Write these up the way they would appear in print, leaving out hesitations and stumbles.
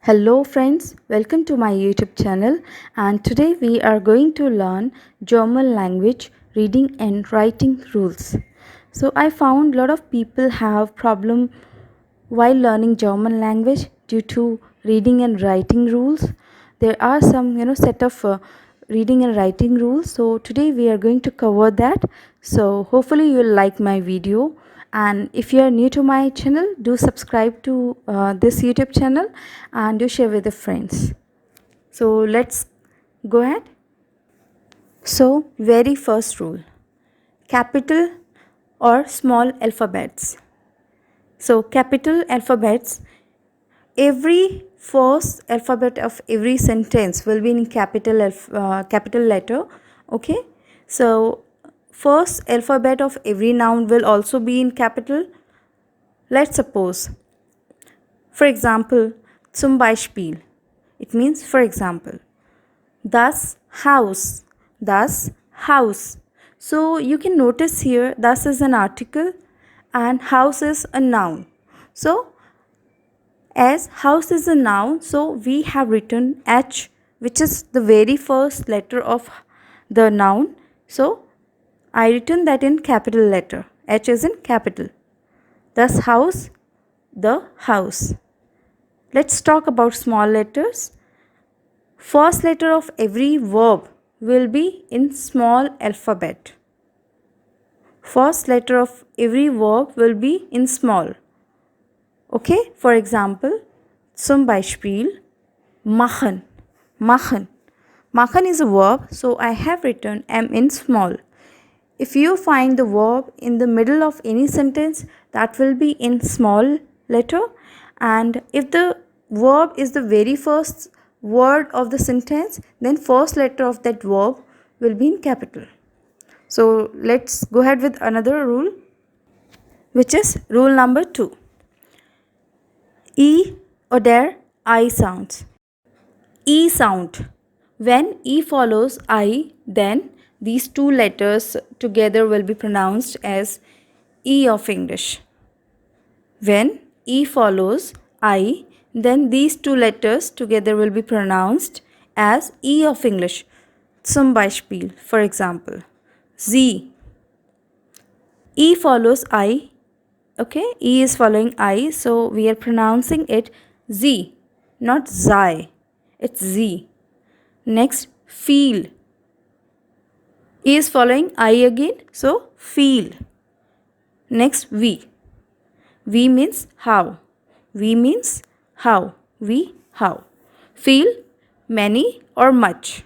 Hello friends, welcome to my YouTube channel, and today we are going to learn German language reading and writing rules. So I found a lot of people have problem while learning German language due to reading and writing rules. There are some set of reading and writing rules. So today we are going to cover that. So hopefully you'll like my video, and if you are new to my channel, do subscribe to this YouTube channel and do share with your friends. So let's go ahead. So very first rule, capital or small alphabets. So capital alphabets, every first alphabet of every sentence will be in capital letter. Okay, so first alphabet of every noun will also be in capital. Let's suppose, for example, zum Beispiel, it means for example. Das das House. So you can notice here, das is an article and house is a noun. So as house is a noun, so we have written H, which is the very first letter of the noun. So I written that in capital letter. H is in capital. Thus house, the house. Let's talk about small letters. First letter of every verb will be in small alphabet. First letter of every verb will be in small. Okay, for example, zum Beispiel, machen, machen. Machen is a verb, so I have written M in small. If you find the verb in the middle of any sentence, that will be in small letter, and if the verb is the very first word of the sentence, then first letter of that verb will be in capital. So let's go ahead with another rule, which is rule number 2. E oder I sounds. E sound. When E follows I, then these two letters together will be pronounced as E of English. When E follows I, then these two letters together will be pronounced as E of English. Zum Beispiel, for example, Sie. E follows I. Okay, E is following I, so we are pronouncing it Z, not Zai. It's Z. Next, feel. E is following I again, so feel. Next, we. We means how. We means how. We, how. Feel, many or much.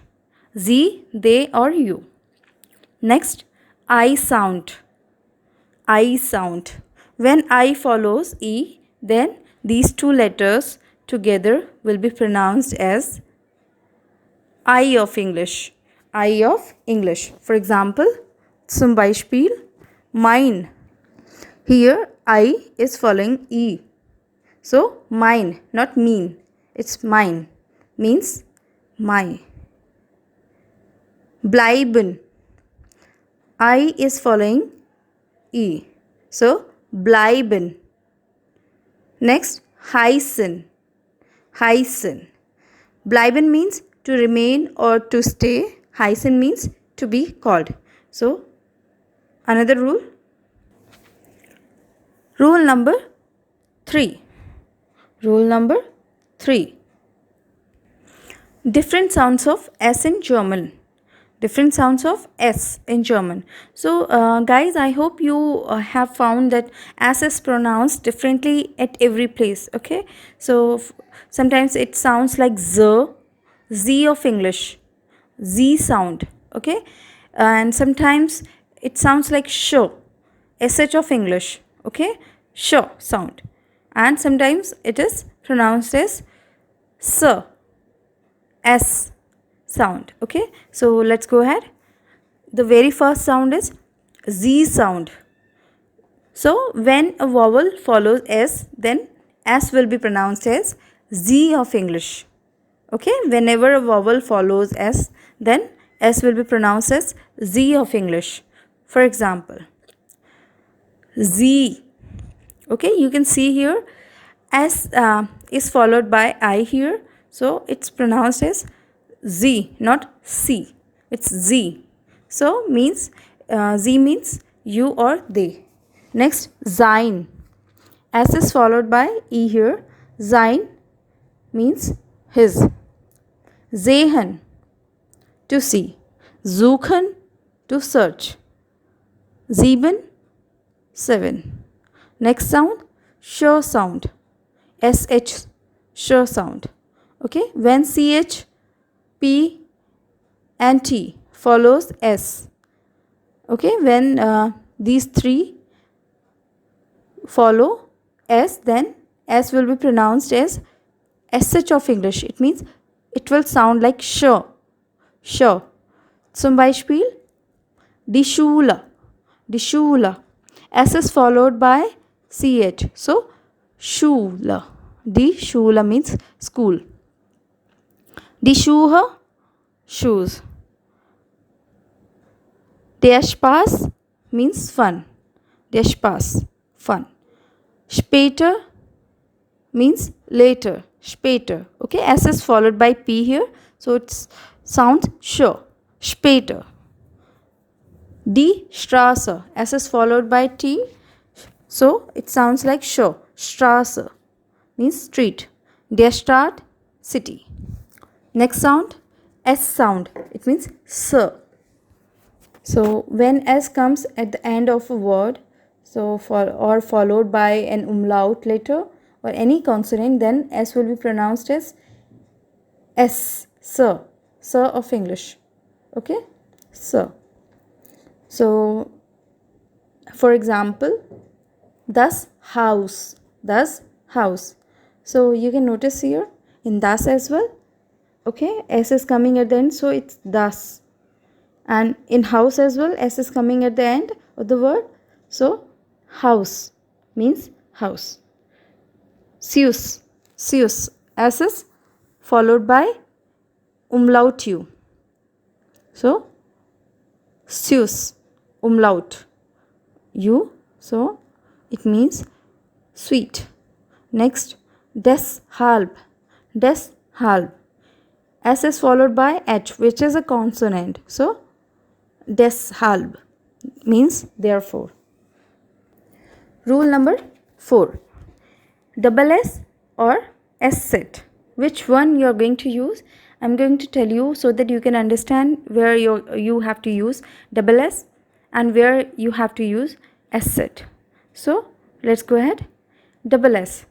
Z, they or you. Next, I sound. I sound. When I follows E, then these two letters together will be pronounced as I of English. I of English. For example, zum Beispiel, mine. Here I is following E. So mine, not mean. It's mine. Means my. Bleiben. I is following E. So bleiben. Next, heißen. Heißen. Bleiben means to remain or to stay. Heißen means to be called. So another rule. Rule number 3. Rule number 3. Different sounds of S in German. Different sounds of S in German. So guys, I hope you have found that S is pronounced differently at every place. Okay, so sometimes it sounds like Z, Z of English, Z sound. Okay, and sometimes it sounds like sh, SH of English. Okay, sh sound, and sometimes it is pronounced as S sound. Okay, so let's go ahead. The very first sound is Z sound. So when a vowel follows S, then S will be pronounced as Z of English. Okay, whenever a vowel follows S, then S will be pronounced as Z of English. For example, Z. Okay, you can see here S is followed by I here, so it's pronounced as Z, not C. It's Z. So means Z means you or they. Next, Sein. S is followed by E here. Sein means his. Sehen, to see. Suchen, to search. Sieben, 7. Next sound, sh sound. SH, sh sound. Okay, when CH, P and T follows S. Okay, when these three follow S, then S will be pronounced as SH of English. It means it will sound like sh. Sh. Zum Beispiel, die Schule. Die Schule. S is followed by CH. So, Schule. Die Schule means school. Die Schuhe, shoes. Der Spaß means fun. Der Spaß, fun. Später means later. Später. Okay, S is followed by P here. So it sounds sure. Später. Die Straße. S is followed by T. So it sounds like sure. Straße means street. Der Stadt, city. Next sound, S sound. It means sir. So when S comes at the end of a word, so or followed by an umlaut letter or any consonant, then S will be pronounced as S, sir, sir of English. Okay, sir. So for example, das Haus, das Haus. So you can notice here in das as well. Okay, S is coming at the end, so it's das. And in house as well, S is coming at the end of the word. So house means house. Sius, sius. S is followed by umlaut U. So sius, umlaut U. So it means sweet. Next, deshalb. Deshalb. S is followed by H, which is a consonant. So deshalb means therefore. Rule number 4. Double S or S set. Which one you are going to use? I'm going to tell you so that you can understand where you have to use double S and where you have to use S set. So let's go ahead. Double S.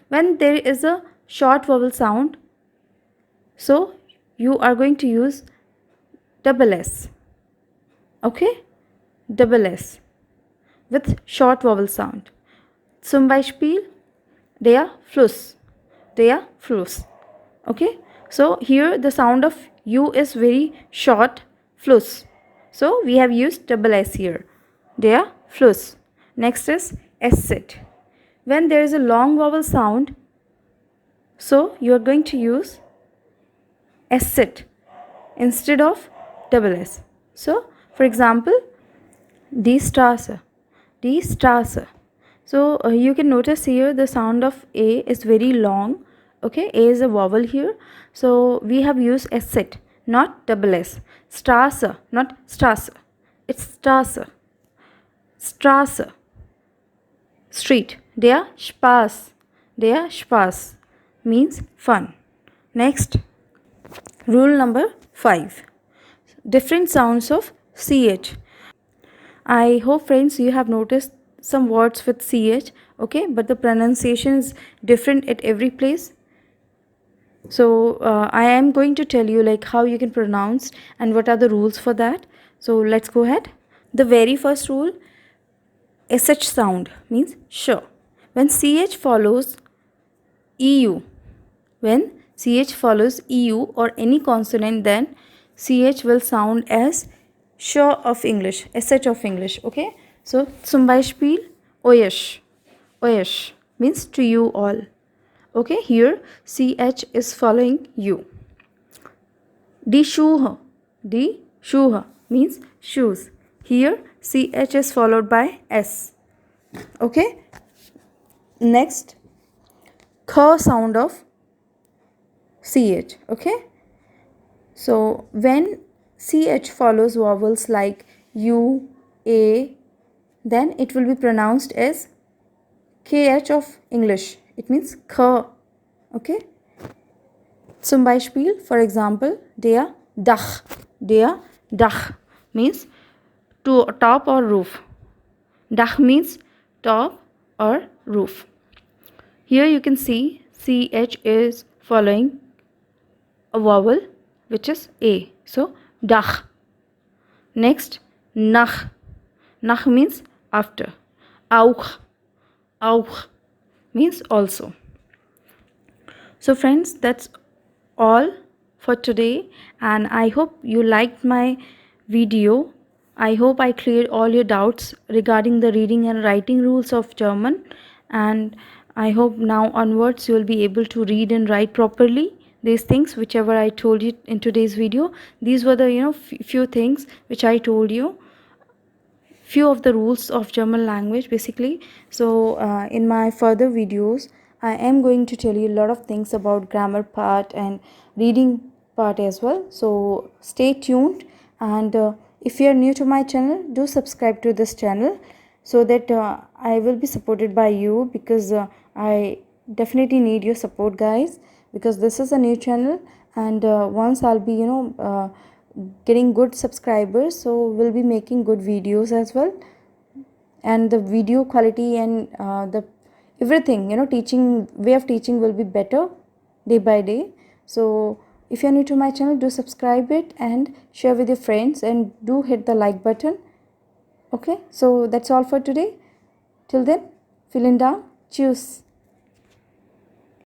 When there is a short vowel sound, so you are going to use double S. Okay? Double S with short vowel sound. Zum Beispiel, der Fluss. Der Fluss. Okay? So here the sound of U is very short, Fluss. So we have used double S here. Der Fluss. Next is S set. When there is a long vowel sound, so you are going to use S set instead of double S. So, for example, die Straße. Die Straße. So, you can notice here the sound of A is very long. Okay, A is a vowel here. So, we have used S set, not double S. Straße, not Straße. It's Straße. Straße. Street. Der Spaß. Der Spaß means fun. Next. Rule number 5. Different sounds of CH. I hope friends you have noticed some words with CH, okay, but the pronunciation is different at every place. So I am going to tell you like how you can pronounce and what are the rules for that. So let's go ahead. The very first rule, SH sound means sure. When CH follows EU, when CH follows EU or any consonant, then CH will sound as sh of English, SH of English, okay? So, zum Beispiel, euch. Euch means to you all. Okay, here CH is following U. Die Schuhe. Die Schuhe means shoes. Here CH is followed by S. Okay. Next, kh sound of ch. Okay, so when ch follows vowels like u, a, then it will be pronounced as kh of English. It means kh. Okay. Zum Beispiel, for example, der Dach. Der Dach means to top or roof. Dach means top or roof. Here you can see ch is following a vowel which is a. So Dach. Next, nach. Nach means after. Auch. Auch means also. So friends, that's all for today, and I hope you liked my video. I hope I cleared all your doubts regarding the reading and writing rules of German, and I hope now onwards you will be able to read and write properly these things whichever I told you in today's video. These were the few things which I told you, few of the rules of German language basically. So in my further videos I am going to tell you a lot of things about grammar part and reading part as well. So stay tuned, and if you are new to my channel, do subscribe to this channel so that I will be supported by you, because I definitely need your support guys, because this is a new channel, and once I'll be getting good subscribers, so we'll be making good videos as well, and the video quality and the everything, teaching way of teaching will be better day by day. So if you're new to my channel, do subscribe it and share with your friends, and do hit the like button. Okay, so that's all for today. Till then, vielen Dank. Tschüss.